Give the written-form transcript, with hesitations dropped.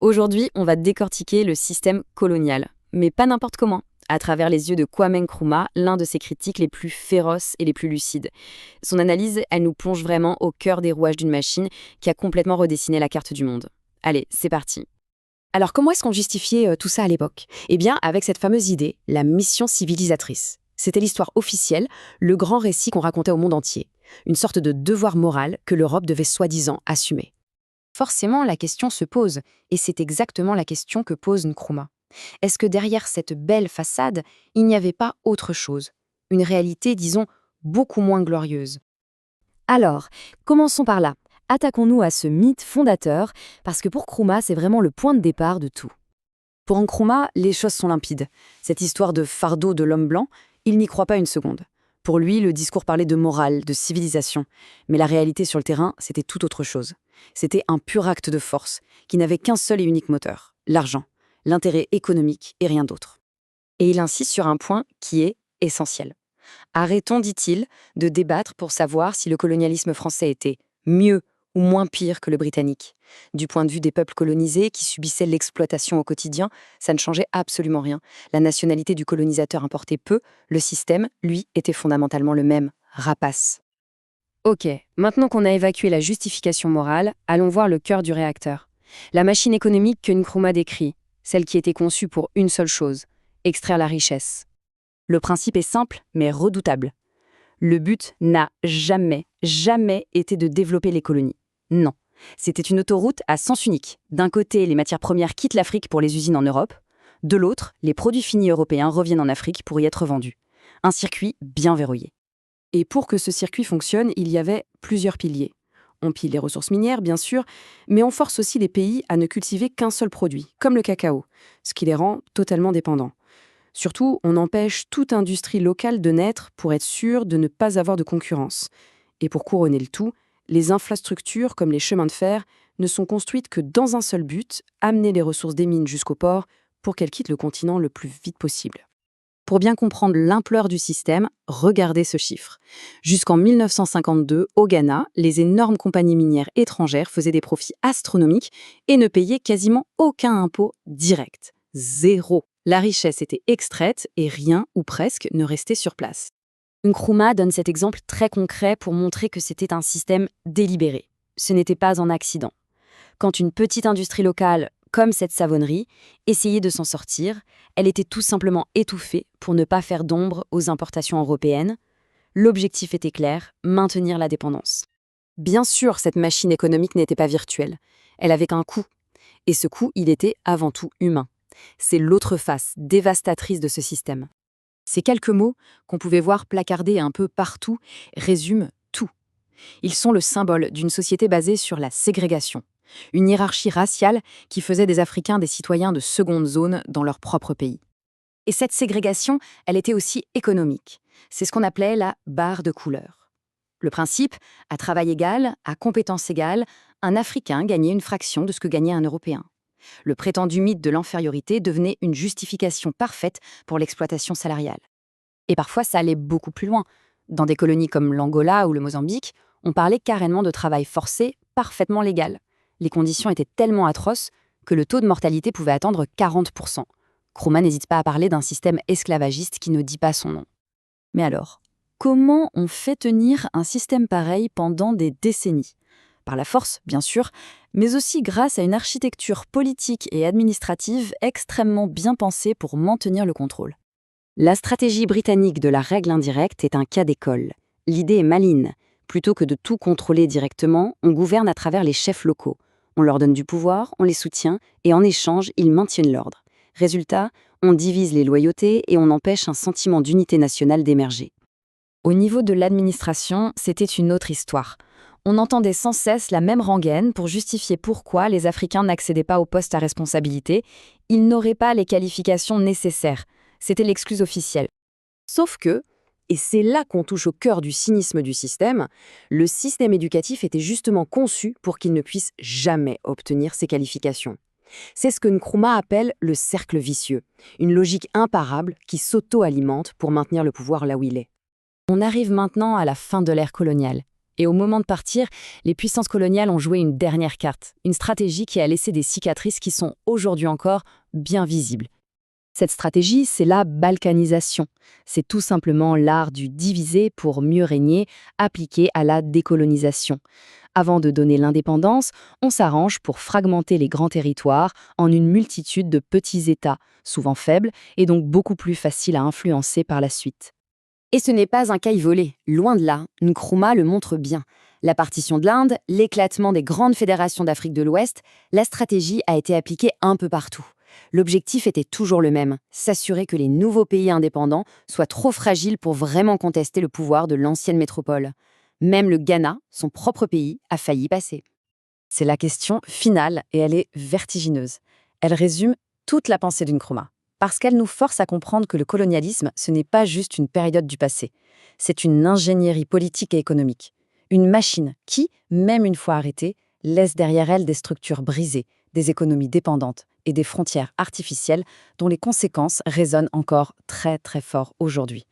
Aujourd'hui, on va décortiquer le système colonial, mais pas n'importe comment, à travers les yeux de Kwame Nkrumah, l'un de ses critiques les plus féroces et les plus lucides. Son analyse, elle nous plonge vraiment au cœur des rouages d'une machine qui a complètement redessiné la carte du monde. Allez, c'est parti. Alors comment est-ce qu'on justifiait tout ça à l'époque? Eh bien, avec cette fameuse idée, la mission civilisatrice. C'était l'histoire officielle, le grand récit qu'on racontait au monde entier. Une sorte de devoir moral que l'Europe devait soi-disant assumer. Forcément, la question se pose, et c'est exactement la question que pose Nkrumah. Est-ce que derrière cette belle façade, il n'y avait pas autre chose? Une réalité, disons, beaucoup moins glorieuse. Alors, commençons par là. Attaquons-nous à ce mythe fondateur, parce que pour Nkrumah, c'est vraiment le point de départ de tout. Pour Nkrumah, les choses sont limpides. Cette histoire de fardeau de l'homme blanc, il n'y croit pas une seconde. Pour lui, le discours parlait de morale, de civilisation. Mais la réalité sur le terrain, c'était tout autre chose. C'était un pur acte de force, qui n'avait qu'un seul et unique moteur, l'argent, l'intérêt économique et rien d'autre. Et il insiste sur un point qui est essentiel. Arrêtons, dit-il, de débattre pour savoir si le colonialisme français était mieux ou moins pire que le britannique. Du point de vue des peuples colonisés qui subissaient l'exploitation au quotidien, ça ne changeait absolument rien. La nationalité du colonisateur importait peu, le système, lui, était fondamentalement le même, rapace. Ok, maintenant qu'on a évacué la justification morale, allons voir le cœur du réacteur. La machine économique que Nkrumah décrit, celle qui était conçue pour une seule chose, extraire la richesse. Le principe est simple, mais redoutable. Le but n'a jamais été de développer les colonies. Non. C'était une autoroute à sens unique. D'un côté, les matières premières quittent l'Afrique pour les usines en Europe. De l'autre, les produits finis européens reviennent en Afrique pour y être vendus. Un circuit bien verrouillé. Et pour que ce circuit fonctionne, il y avait plusieurs piliers. On pille les ressources minières, bien sûr, mais on force aussi les pays à ne cultiver qu'un seul produit, comme le cacao, ce qui les rend totalement dépendants. Surtout, on empêche toute industrie locale de naître pour être sûr de ne pas avoir de concurrence. Et pour couronner le tout, les infrastructures comme les chemins de fer ne sont construites que dans un seul but, amener les ressources des mines jusqu'au port pour qu'elles quittent le continent le plus vite possible. Pour bien comprendre l'ampleur du système, regardez ce chiffre. Jusqu'en 1952, au Ghana, les énormes compagnies minières étrangères faisaient des profits astronomiques et ne payaient quasiment aucun impôt direct. Zéro. La richesse était extraite et rien, ou presque, ne restait sur place. Nkrumah donne cet exemple très concret pour montrer que c'était un système délibéré. Ce n'était pas un accident. Quand une petite industrie locale, comme cette savonnerie, essayait de s'en sortir, elle était tout simplement étouffée pour ne pas faire d'ombre aux importations européennes. L'objectif était clair, maintenir la dépendance. Bien sûr, cette machine économique n'était pas virtuelle. Elle avait qu'un coût. Et ce coût, il était avant tout humain. C'est l'autre face dévastatrice de ce système. Ces quelques mots, qu'on pouvait voir placardés un peu partout, résument tout. Ils sont le symbole d'une société basée sur la ségrégation, une hiérarchie raciale qui faisait des Africains des citoyens de seconde zone dans leur propre pays. Et cette ségrégation, elle était aussi économique. C'est ce qu'on appelait la barre de couleur. Le principe, à travail égal, à compétence égale, un Africain gagnait une fraction de ce que gagnait un Européen. Le prétendu mythe de l'infériorité devenait une justification parfaite pour l'exploitation salariale. Et parfois, ça allait beaucoup plus loin. Dans des colonies comme l'Angola ou le Mozambique, on parlait carrément de travail forcé parfaitement légal. Les conditions étaient tellement atroces que le taux de mortalité pouvait atteindre 40%. Nkrumah n'hésite pas à parler d'un système esclavagiste qui ne dit pas son nom. Mais alors, comment on fait tenir un système pareil pendant des décennies ? Par la force, bien sûr, mais aussi grâce à une architecture politique et administrative extrêmement bien pensée pour maintenir le contrôle. La stratégie britannique de la règle indirecte est un cas d'école. L'idée est maligne. Plutôt que de tout contrôler directement, on gouverne à travers les chefs locaux. On leur donne du pouvoir, on les soutient, et en échange, ils maintiennent l'ordre. Résultat, on divise les loyautés et on empêche un sentiment d'unité nationale d'émerger. Au niveau de l'administration, c'était une autre histoire. On entendait sans cesse la même rengaine pour justifier pourquoi les Africains n'accédaient pas aux postes à responsabilité. Ils n'auraient pas les qualifications nécessaires. C'était l'excuse officielle. Sauf que, et c'est là qu'on touche au cœur du cynisme du système, le système éducatif était justement conçu pour qu'ils ne puissent jamais obtenir ces qualifications. C'est ce que Nkrumah appelle le cercle vicieux, une logique imparable qui s'auto-alimente pour maintenir le pouvoir là où il est. On arrive maintenant à la fin de l'ère coloniale. Et au moment de partir, les puissances coloniales ont joué une dernière carte, une stratégie qui a laissé des cicatrices qui sont aujourd'hui encore bien visibles. Cette stratégie, c'est la balkanisation. C'est tout simplement l'art du diviser pour mieux régner, appliqué à la décolonisation. Avant de donner l'indépendance, on s'arrange pour fragmenter les grands territoires en une multitude de petits États, souvent faibles et donc beaucoup plus faciles à influencer par la suite. Et ce n'est pas un cas isolé, loin de là, Nkrumah le montre bien. La partition de l'Inde, l'éclatement des grandes fédérations d'Afrique de l'Ouest, la stratégie a été appliquée un peu partout. L'objectif était toujours le même, s'assurer que les nouveaux pays indépendants soient trop fragiles pour vraiment contester le pouvoir de l'ancienne métropole. Même le Ghana, son propre pays, a failli passer. C'est la question finale et elle est vertigineuse. Elle résume toute la pensée d'Nkrumah. Parce qu'elle nous force à comprendre que le colonialisme, ce n'est pas juste une période du passé. C'est une ingénierie politique et économique. Une machine qui, même une fois arrêtée, laisse derrière elle des structures brisées, des économies dépendantes et des frontières artificielles dont les conséquences résonnent encore très très fort aujourd'hui.